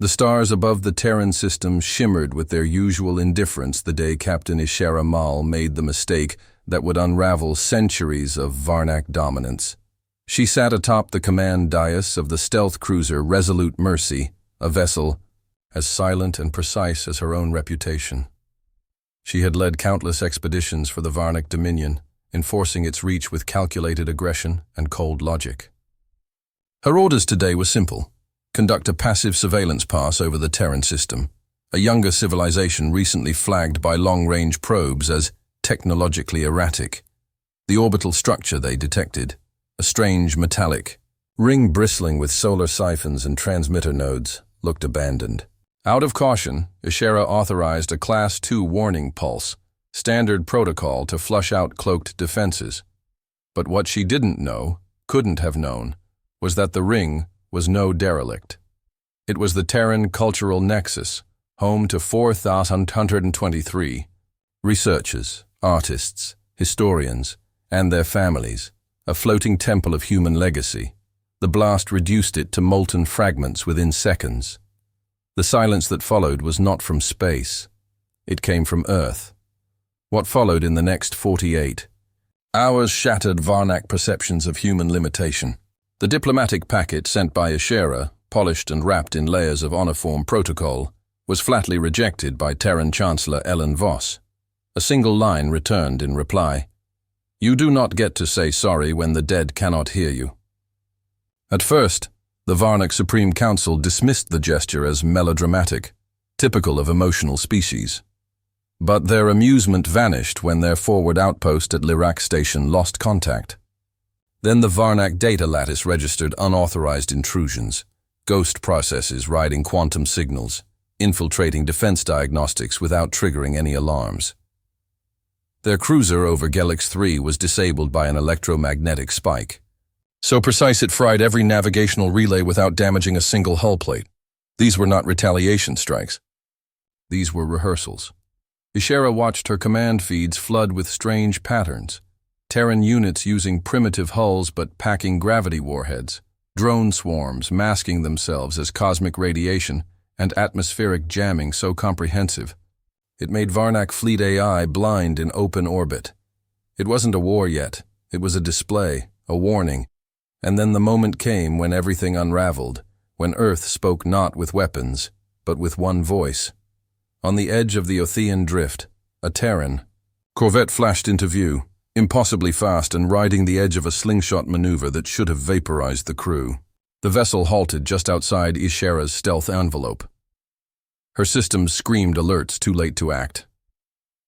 The stars above the Terran system shimmered with their usual indifference the day Captain Ishara Mal made the mistake that would unravel centuries of Varnak dominance. She sat atop the command dais of the stealth cruiser Resolute Mercy, a vessel as silent and precise as her own reputation. She had led countless expeditions for the Varnak Dominion, enforcing its reach with calculated aggression and cold logic. Her orders today were simple: conduct a passive surveillance pass over the Terran system, a younger civilization recently flagged by long-range probes as technologically erratic. The orbital structure they detected, a strange metallic ring bristling with solar siphons and transmitter nodes, looked abandoned. Out of caution, Ishara authorized a Class 2 warning pulse, standard protocol to flush out cloaked defenses. But what she didn't know, couldn't have known, was that the ring was no derelict. It was the Terran cultural nexus, home to 4,123 researchers, artists, historians, and their families, a floating temple of human legacy. The blast reduced it to molten fragments within seconds. The silence that followed was not from space. It came from Earth. What followed in the next 48 hours shattered Varnak perceptions of human limitation. The diplomatic packet sent by Ishara, polished and wrapped in layers of honoriform protocol, was flatly rejected by Terran Chancellor Ellen Voss. A single line returned in reply: "You do not get to say sorry when the dead cannot hear you." At first, the Varnak Supreme Council dismissed the gesture as melodramatic, typical of emotional species. But their amusement vanished when their forward outpost at Lirak Station lost contact. Then the Varnak data lattice registered unauthorized intrusions, ghost processes riding quantum signals, infiltrating defense diagnostics without triggering any alarms. Their cruiser over Galax 3 was disabled by an electromagnetic spike. So precise it fried every navigational relay without damaging a single hull plate. These were not retaliation strikes. These were rehearsals. Ishara watched her command feeds flood with strange patterns. Terran units using primitive hulls but packing gravity warheads, drone swarms masking themselves as cosmic radiation, and atmospheric jamming so comprehensive it made Varnak Fleet AI blind in open orbit. It wasn't a war yet. It was a display, a warning. And then the moment came when everything unraveled, when Earth spoke not with weapons, but with one voice. On the edge of the Othean drift, a Terran corvette flashed into view, impossibly fast and riding the edge of a slingshot maneuver that should have vaporized the crew. The vessel halted just outside Ishara's stealth envelope. Her systems screamed alerts too late to act.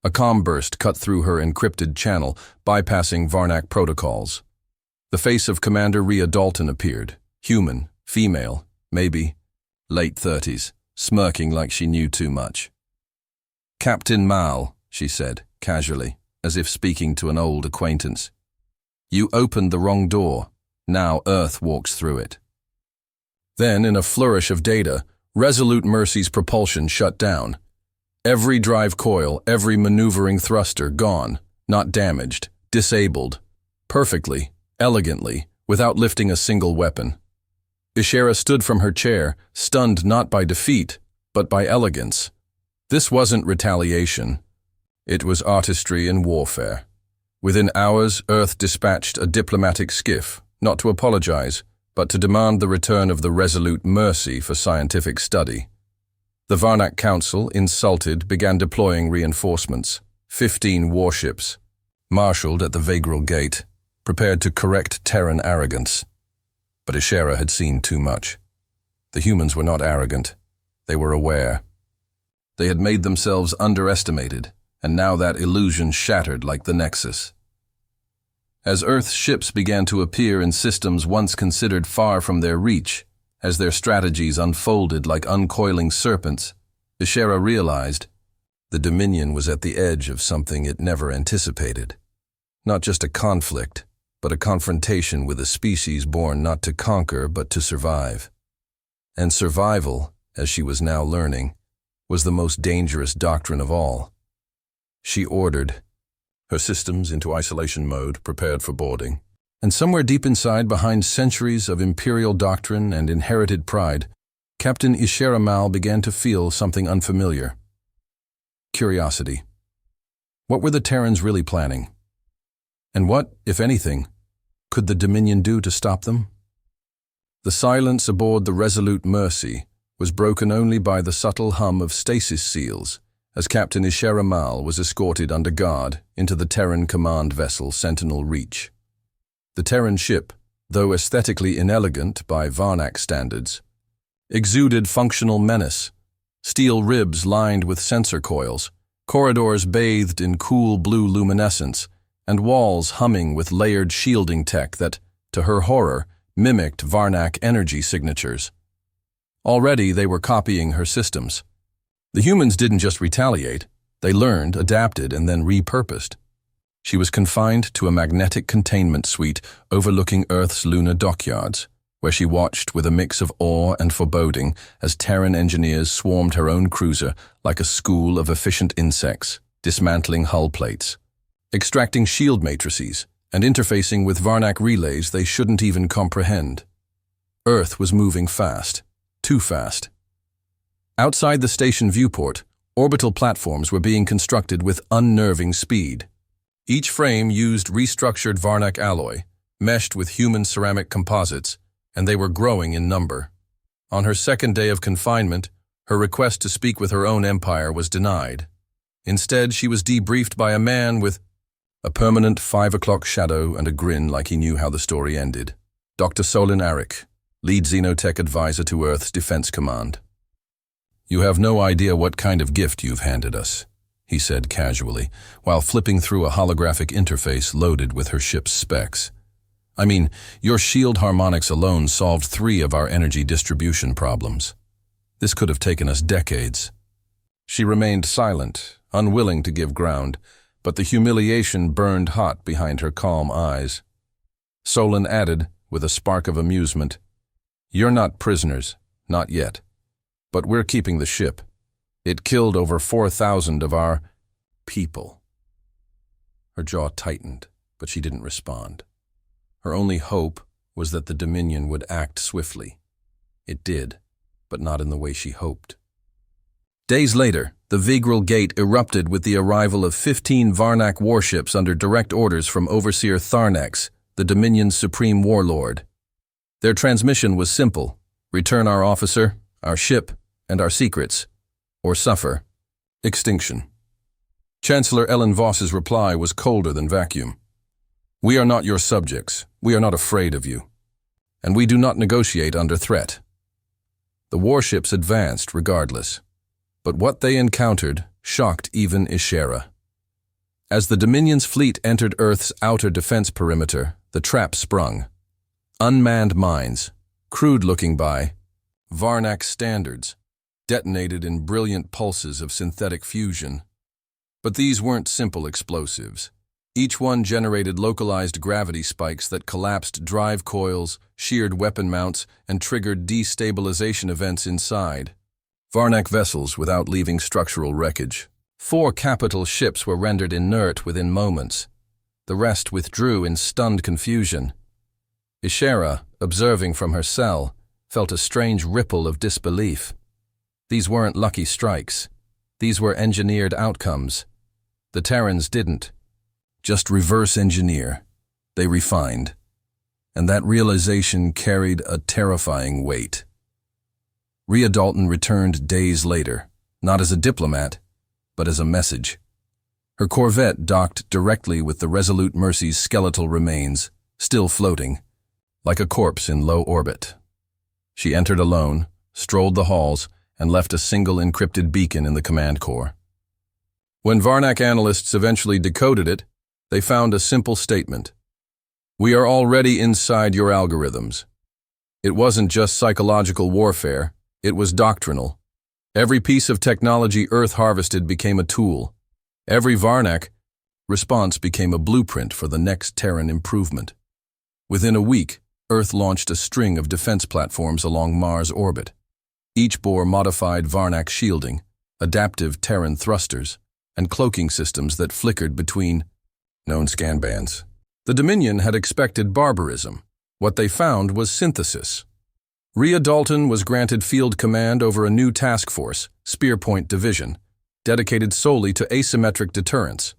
A comm burst cut through her encrypted channel, bypassing Varnak protocols. The face of Commander Rhea Dalton appeared, human, female, maybe late 30s, smirking like she knew too much. "Captain Mal," she said, casually, as if speaking to an old acquaintance. "You opened the wrong door. Now Earth walks through it." Then, in a flourish of data, Resolute Mercy's propulsion shut down. Every drive coil, every maneuvering thruster gone, not damaged, disabled, perfectly, elegantly, without lifting a single weapon. Ishara stood from her chair, stunned not by defeat, but by elegance. This wasn't retaliation. It was artistry in warfare. Within hours, Earth dispatched a diplomatic skiff, not to apologize, but to demand the return of the Resolute Mercy for scientific study. The Varnak Council, insulted, began deploying reinforcements, 15 warships, marshaled at the Vagral Gate, prepared to correct Terran arrogance. But Ishara had seen too much. The humans were not arrogant. They were aware. They had made themselves underestimated, and now that illusion shattered like the Nexus. As Earth's ships began to appear in systems once considered far from their reach, as their strategies unfolded like uncoiling serpents, Ishara realized the Dominion was at the edge of something it never anticipated. Not just a conflict, but a confrontation with a species born not to conquer but to survive. And survival, as she was now learning, was the most dangerous doctrine of all. She ordered her systems into isolation mode, prepared for boarding. And somewhere deep inside, behind centuries of imperial doctrine and inherited pride, Captain Ishera Mal began to feel something unfamiliar. Curiosity. What were the Terrans really planning? And what, if anything, could the Dominion do to stop them? The silence aboard the Resolute Mercy was broken only by the subtle hum of stasis seals as Captain Ishera Mal was escorted under guard into the Terran command vessel Sentinel Reach. The Terran ship, though aesthetically inelegant by Varnak standards, exuded functional menace, steel ribs lined with sensor coils, corridors bathed in cool blue luminescence, and walls humming with layered shielding tech that, to her horror, mimicked Varnak energy signatures. Already they were copying her systems. The humans didn't just retaliate, they learned, adapted, and then repurposed. She was confined to a magnetic containment suite overlooking Earth's lunar dockyards, where she watched with a mix of awe and foreboding as Terran engineers swarmed her own cruiser like a school of efficient insects, dismantling hull plates, extracting shield matrices, and interfacing with Varnak relays they shouldn't even comprehend. Earth was moving fast, too fast. Outside the station viewport, orbital platforms were being constructed with unnerving speed. Each frame used restructured Varnak alloy, meshed with human ceramic composites, and they were growing in number. On her second day of confinement, her request to speak with her own empire was denied. Instead, she was debriefed by a man with a permanent 5 o'clock shadow and a grin like he knew how the story ended. Dr. Solin Arik, lead xenotech advisor to Earth's Defense Command. "You have no idea what kind of gift you've handed us," he said casually, while flipping through a holographic interface loaded with her ship's specs. "I mean, your shield harmonics alone solved 3 of our energy distribution problems. This could have taken us decades." She remained silent, unwilling to give ground, but the humiliation burned hot behind her calm eyes. Solon added, with a spark of amusement, "You're not prisoners, not yet. But we're keeping the ship. It killed over 4,000 of our people." Her jaw tightened, but she didn't respond. Her only hope was that the Dominion would act swiftly. It did, but not in the way she hoped. Days later, the Vigral Gate erupted with the arrival of 15 Varnak warships under direct orders from Overseer Tharnex, the Dominion's supreme warlord. Their transmission was simple: return our officer, our ship, and our secrets, or suffer extinction. Chancellor Ellen Voss's reply was colder than vacuum. "We are not your subjects. We are not afraid of you. And we do not negotiate under threat." The warships advanced regardless, but what they encountered shocked even Ishera. As the Dominion's fleet entered Earth's outer defense perimeter, the trap sprung. Unmanned mines, crude-looking by Varnak standards, detonated in brilliant pulses of synthetic fusion. But these weren't simple explosives. Each one generated localized gravity spikes that collapsed drive coils, sheared weapon mounts, and triggered destabilization events inside. Varnak vessels without leaving structural wreckage. 4 capital ships were rendered inert within moments. The rest withdrew in stunned confusion. Ishera, observing from her cell, felt a strange ripple of disbelief. These weren't lucky strikes. These were engineered outcomes. The Terrans didn't just reverse engineer. They refined. And that realization carried a terrifying weight. Rhea Dalton returned days later, not as a diplomat, but as a message. Her corvette docked directly with the Resolute Mercy's skeletal remains, still floating, like a corpse in low orbit. She entered alone, strolled the halls, and left a single encrypted beacon in the command core. When Varnak analysts eventually decoded it, they found a simple statement: "We are already inside your algorithms." It wasn't just psychological warfare, it was doctrinal. Every piece of technology Earth harvested became a tool. Every Varnak response became a blueprint for the next Terran improvement. Within a week, Earth launched a string of defense platforms along Mars' orbit. Each bore modified Varnak shielding, adaptive Terran thrusters, and cloaking systems that flickered between known scan bands. The Dominion had expected barbarism. What they found was synthesis. Rhea Dalton was granted field command over a new task force, Spearpoint Division, dedicated solely to asymmetric deterrence.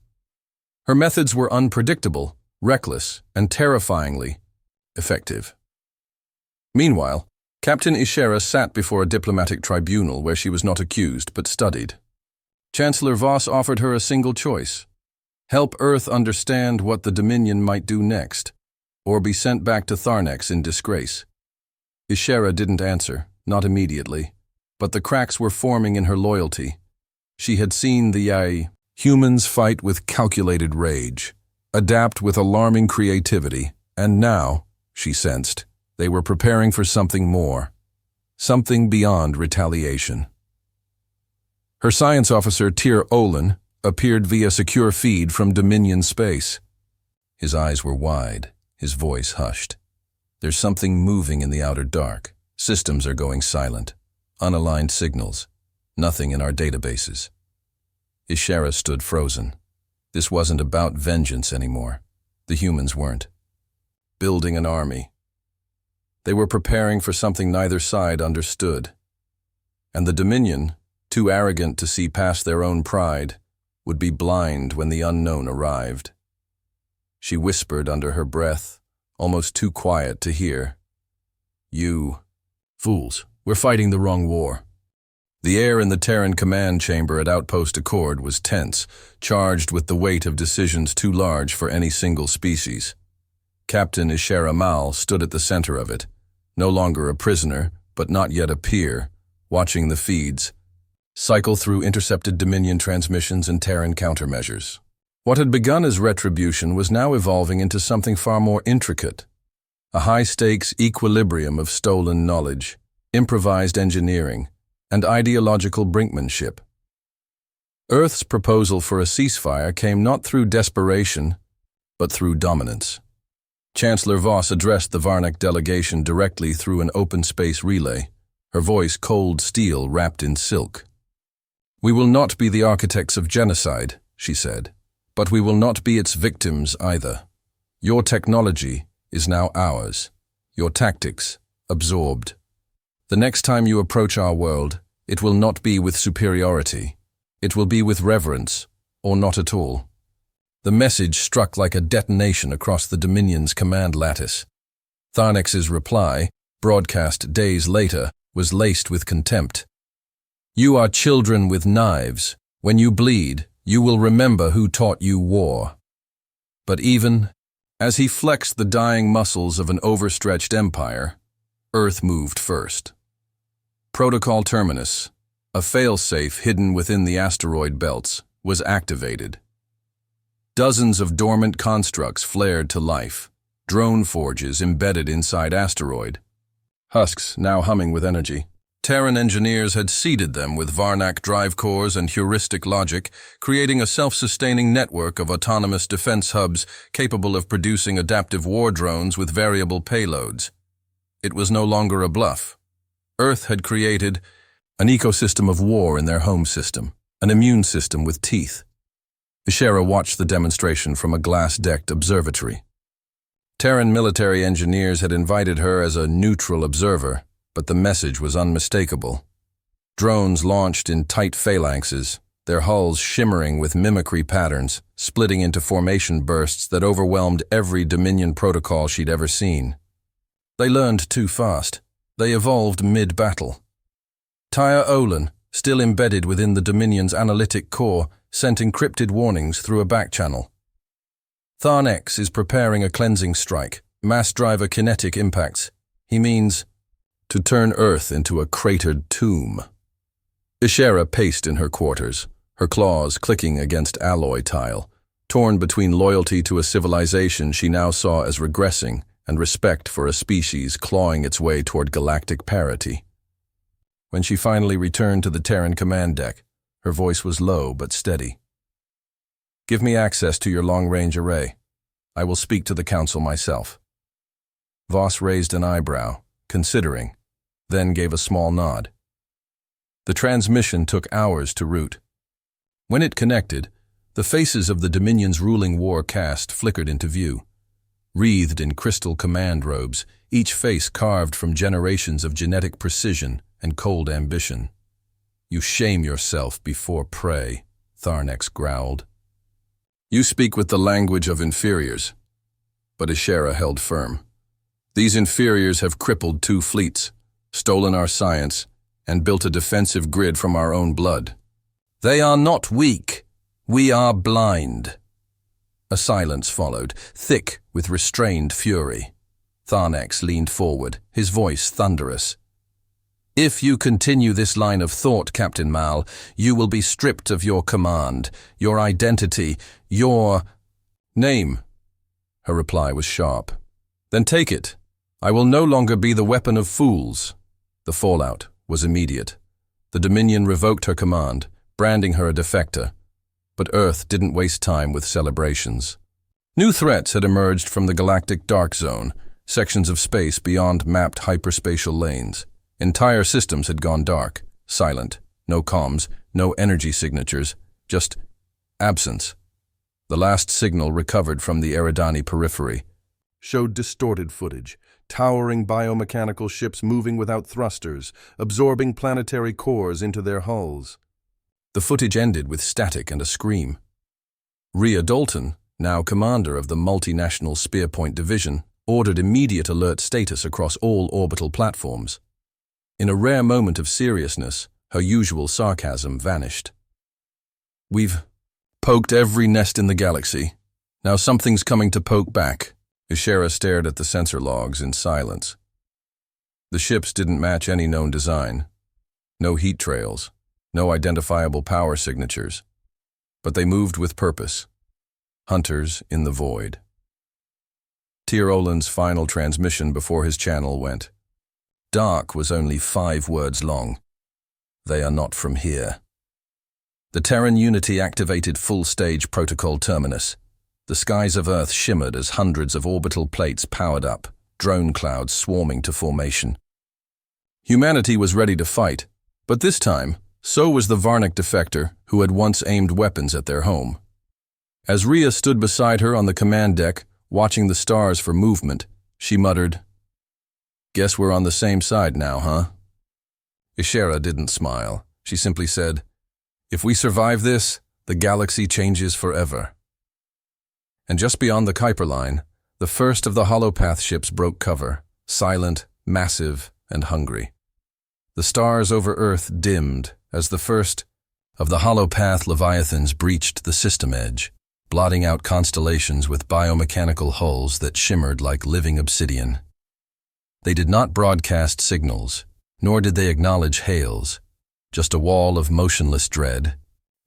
Her methods were unpredictable, reckless, and terrifyingly effective. Meanwhile, Captain Ishera sat before a diplomatic tribunal where she was not accused but studied. Chancellor Voss offered her a single choice: help Earth understand what the Dominion might do next, or be sent back to Tharnex in disgrace. Ishera didn't answer, not immediately, but the cracks were forming in her loyalty. She had seen the humans fight with calculated rage, adapt with alarming creativity, and now, she sensed, they were preparing for something more, something beyond retaliation. Her science officer, Tyr Olin, appeared via secure feed from Dominion space. His eyes were wide, his voice hushed. There's something moving in the outer dark. Systems are going silent. Unaligned signals. Nothing in our databases. Ishera stood frozen. This wasn't about vengeance anymore. The humans weren't. Building an army. They were preparing for something neither side understood. And the Dominion, too arrogant to see past their own pride, would be blind when the unknown arrived. She whispered under her breath, almost too quiet to hear. You fools, we're fighting the wrong war. The air in the Terran command chamber at Outpost Accord was tense, charged with the weight of decisions too large for any single species. Captain Ishera Mal stood at the center of it, no longer a prisoner, but not yet a peer, watching the feeds cycle through intercepted Dominion transmissions and Terran countermeasures. What had begun as retribution was now evolving into something far more intricate. A high-stakes equilibrium of stolen knowledge, improvised engineering, and ideological brinkmanship. Earth's proposal for a ceasefire came not through desperation, but through dominance. Chancellor Voss addressed the Varnak delegation directly through an open-space relay, her voice cold steel wrapped in silk. "We will not be the architects of genocide," she said, "but we will not be its victims either. Your technology is now ours, your tactics absorbed. The next time you approach our world, it will not be with superiority. It will be with reverence, or not at all." The message struck like a detonation across the Dominion's command lattice. Tharnex's reply, broadcast days later, was laced with contempt. "You are children with knives. When you bleed, you will remember who taught you war." But even as he flexed the dying muscles of an overstretched empire, Earth moved first. Protocol Terminus, a failsafe hidden within the asteroid belts, was activated. Dozens of dormant constructs flared to life, drone forges embedded inside asteroid. Husks now humming with energy. Terran engineers had seeded them with Varnak drive cores and heuristic logic, creating a self-sustaining network of autonomous defense hubs capable of producing adaptive war drones with variable payloads. It was no longer a bluff. Earth had created an ecosystem of war in their home system, an immune system with teeth. Ishera watched the demonstration from a glass-decked observatory. Terran military engineers had invited her as a neutral observer, but the message was unmistakable. Drones launched in tight phalanxes, their hulls shimmering with mimicry patterns, splitting into formation bursts that overwhelmed every Dominion protocol she'd ever seen. They learned too fast. They evolved mid-battle. Tyr Olin, still embedded within the Dominion's analytic core, sent encrypted warnings through a backchannel. Tharnex is preparing a cleansing strike, mass driver kinetic impacts. He means to turn Earth into a cratered tomb. Ishera paced in her quarters, her claws clicking against alloy tile, torn between loyalty to a civilization she now saw as regressing and respect for a species clawing its way toward galactic parity. When she finally returned to the Terran command deck, her voice was low but steady. "Give me access to your long-range array. I will speak to the Council myself." Voss raised an eyebrow, considering, then gave a small nod. The transmission took hours to route. When it connected, the faces of the Dominion's ruling war caste flickered into view. wreathed in crystal command robes, each face carved from generations of genetic precision and cold ambition. "You shame yourself before prey," Tharnex growled. "You speak with the language of inferiors." But Ishera held firm. "These inferiors have crippled 2 fleets, stolen our science, and built a defensive grid from our own blood. They are not weak. We are blind." A silence followed, thick with restrained fury. Tharnex leaned forward, his voice thunderous. "If you continue this line of thought, Captain Mal, you will be stripped of your command, your identity, your name." Her reply was sharp. "Then take it. I will no longer be the weapon of fools." The fallout was immediate. The Dominion revoked her command, branding her a defector. But Earth didn't waste time with celebrations. New threats had emerged from the galactic dark zone, sections of space beyond mapped hyperspatial lanes. Entire systems had gone dark, silent, no comms, no energy signatures, just absence. The last signal recovered from the Eridani periphery showed distorted footage, towering biomechanical ships moving without thrusters, absorbing planetary cores into their hulls. The footage ended with static and a scream. Rhea Dalton, now commander of the multinational Spearpoint Division, ordered immediate alert status across all orbital platforms. In a rare moment of seriousness, her usual sarcasm vanished. "We've poked every nest in the galaxy. Now something's coming to poke back." Ishera stared at the sensor logs in silence. The ships didn't match any known design. No heat trails, no identifiable power signatures. But they moved with purpose. Hunters in the void. Tyr Olin's final transmission before his channel went. Dark was only 5 words long. "They are not from here." The Terran Unity activated full-stage protocol terminus. The skies of Earth shimmered as hundreds of orbital plates powered up, drone clouds swarming to formation. Humanity was ready to fight, but this time, so was the Varnic defector who had once aimed weapons at their home. As Rhea stood beside her on the command deck, watching the stars for movement, she muttered, "Guess we're on the same side now, huh?" Ishera didn't smile. She simply said, "If we survive this, the galaxy changes forever." And just beyond the Kuiper line, the first of the holopath ships broke cover, silent, massive, and hungry. The stars over Earth dimmed as the first of the holopath leviathans breached the system edge, blotting out constellations with biomechanical hulls that shimmered like living obsidian. They did not broadcast signals, nor did they acknowledge hails, just a wall of motionless dread,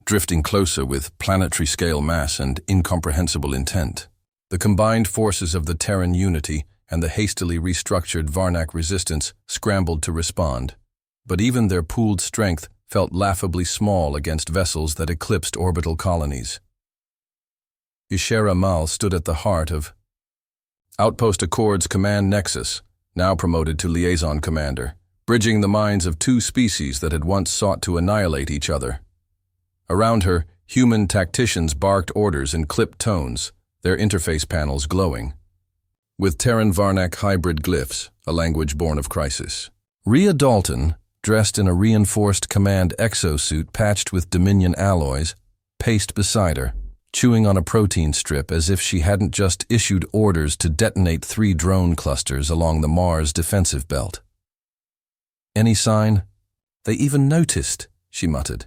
drifting closer with planetary-scale mass and incomprehensible intent. The combined forces of the Terran Unity and the hastily restructured Varnac resistance scrambled to respond, but even their pooled strength felt laughably small against vessels that eclipsed orbital colonies. Ishera Mal stood at the heart of Outpost Accord's command nexus, now promoted to liaison commander, bridging the minds of 2 species that had once sought to annihilate each other. Around her, human tacticians barked orders in clipped tones, their interface panels glowing. With Terran-Varnac hybrid glyphs, a language born of crisis. Rhea Dalton, dressed in a reinforced command exosuit patched with Dominion alloys, paced beside her, chewing on a protein strip as if she hadn't just issued orders to detonate 3 drone clusters along the Mars defensive belt. "Any sign?" "They even noticed," she muttered.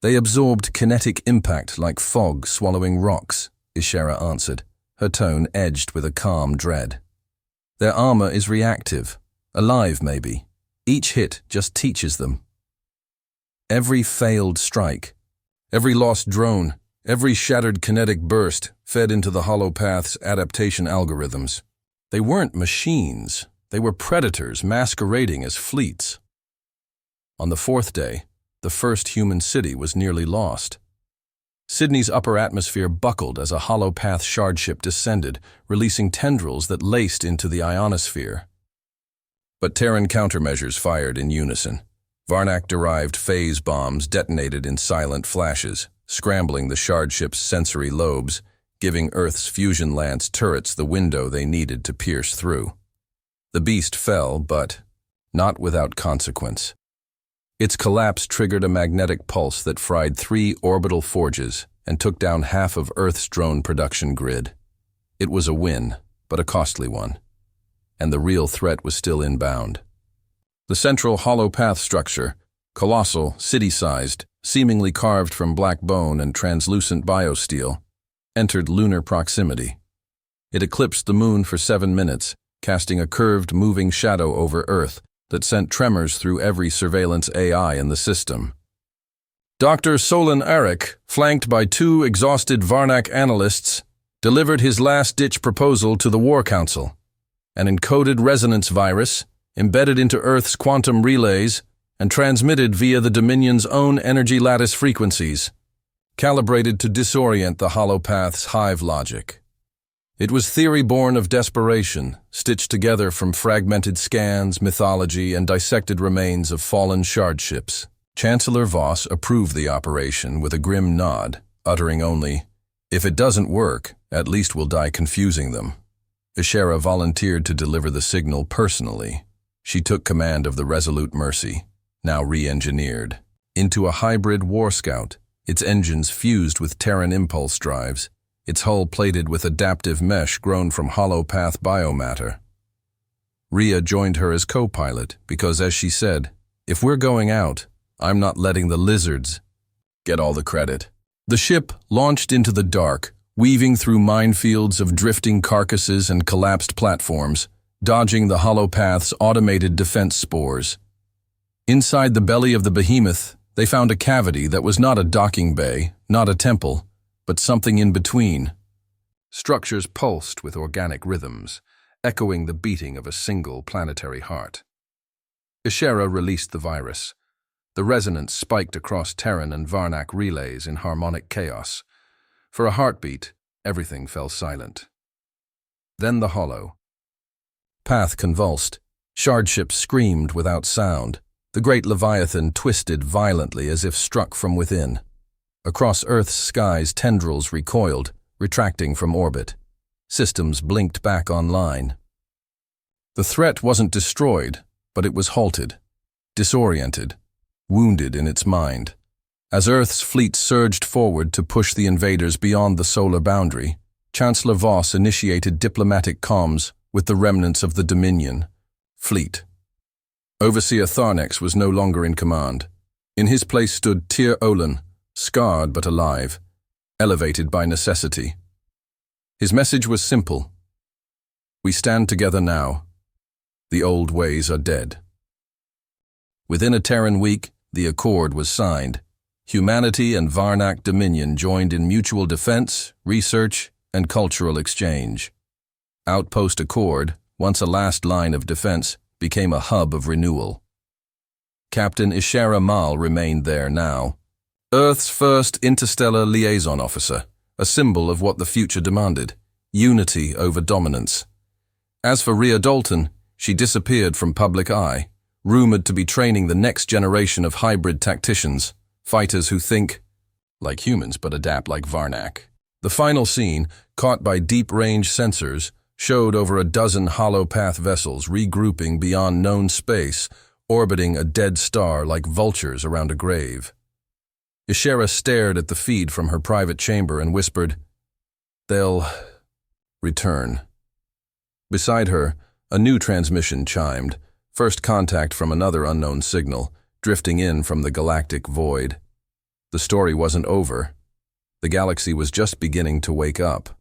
"They absorbed kinetic impact like fog swallowing rocks," Ishera answered, her tone edged with a calm dread. "Their armor is reactive, alive maybe. Each hit just teaches them. Every failed strike, every lost drone, every shattered kinetic burst fed into the holopath's adaptation algorithms. They weren't machines, they were predators masquerading as fleets." On the 4th day, the first human city was nearly lost. Sydney's upper atmosphere buckled as a holopath shardship descended, releasing tendrils that laced into the ionosphere. But Terran countermeasures fired in unison. Varnac-derived phase bombs detonated in silent flashes, scrambling the shardship's sensory lobes, giving Earth's fusion lance turrets the window they needed to pierce through. The beast fell, but not without consequence. Its collapse triggered a magnetic pulse that fried 3 orbital forges and took down half of Earth's drone production grid. It was a win, but a costly one. And the real threat was still inbound. The central hollow path structure, colossal, city-sized, seemingly carved from black bone and translucent biosteel, entered lunar proximity. It eclipsed the moon for 7 minutes, casting a curved, moving shadow over Earth that sent tremors through every surveillance AI in the system. Dr. Solon Arik, flanked by 2 exhausted Varnak analysts, delivered his last-ditch proposal to the War Council, an encoded resonance virus embedded into Earth's quantum relays and transmitted via the Dominion's own energy lattice frequencies, calibrated to disorient the holopath's hive logic. It was theory born of desperation, stitched together from fragmented scans, mythology, and dissected remains of fallen shard ships. Chancellor Voss approved the operation with a grim nod, uttering only, "If it doesn't work, at least we'll die confusing them." Ishera volunteered to deliver the signal personally. She took command of the Resolute Mercy, now re-engineered, into a hybrid war scout, its engines fused with Terran impulse drives, its hull plated with adaptive mesh grown from holopath biomatter. Rhea joined her as co-pilot because, as she said, "If we're going out, I'm not letting the lizards get all the credit." The ship launched into the dark, weaving through minefields of drifting carcasses and collapsed platforms, dodging the holopath's automated defense spores. Inside the belly of the behemoth, they found a cavity that was not a docking bay, not a temple, but something in between. Structures pulsed with organic rhythms, echoing the beating of a single planetary heart. Ishera released the virus. The resonance spiked across Terran and Varnak relays in harmonic chaos. For a heartbeat, everything fell silent. Then the hollow path convulsed. Shard ships screamed without sound. The great Leviathan twisted violently as if struck from within. Across Earth's skies, tendrils recoiled, retracting from orbit. Systems blinked back online. The threat wasn't destroyed, but it was halted, disoriented, wounded in its mind. As Earth's fleet surged forward to push the invaders beyond the solar boundary, Chancellor Voss initiated diplomatic comms with the remnants of the Dominion fleet. Overseer Tharnex was no longer in command. In his place stood Tyr Olin, scarred but alive, elevated by necessity. His message was simple. We stand together now. The old ways are dead. Within a Terran week, the accord was signed. Humanity and Varnak Dominion joined in mutual defense, research, and cultural exchange. Outpost Accord, once a last line of defense, became a hub of renewal. Captain Ishera Mal remained there now, Earth's first interstellar liaison officer, a symbol of what the future demanded, unity over dominance. As for Rhea Dalton, she disappeared from public eye, rumored to be training the next generation of hybrid tacticians, fighters who think like humans but adapt like Varnak. The final scene, caught by deep-range sensors, showed over a dozen holopath vessels regrouping beyond known space, orbiting a dead star like vultures around a grave. Ishera stared at the feed from her private chamber and whispered, "They'll return." Beside her, a new transmission chimed, first contact from another unknown signal, drifting in from the galactic void. The story wasn't over. The galaxy was just beginning to wake up.